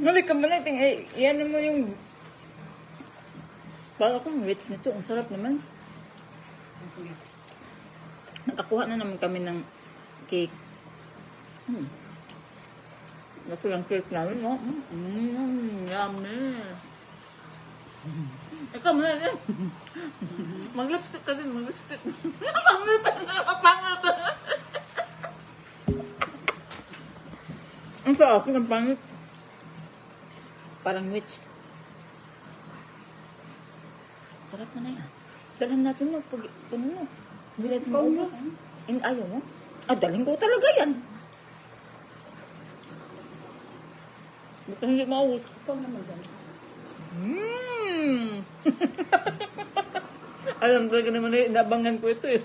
Halik ka ba natin? Yan naman yung... Para akong wits nito. Ang sarap naman. Nakakuha na naman kami ng cake. Ito yung cake namin, no? Yummy. Ikaw mo na yan. Mag-lipstick ka din, mag-lipstick. Pangit. Ang sa akin, ang pangit. Parang witch. Sarap na yan. Dalhan natin yung pag... Ano mo? Hindi natin maubos. Ayaw mo? Dalhin ko talaga yan. Baka hindi maubos. Ikaw naman dyan. Alam talaga naman na inabangan ko ito eh.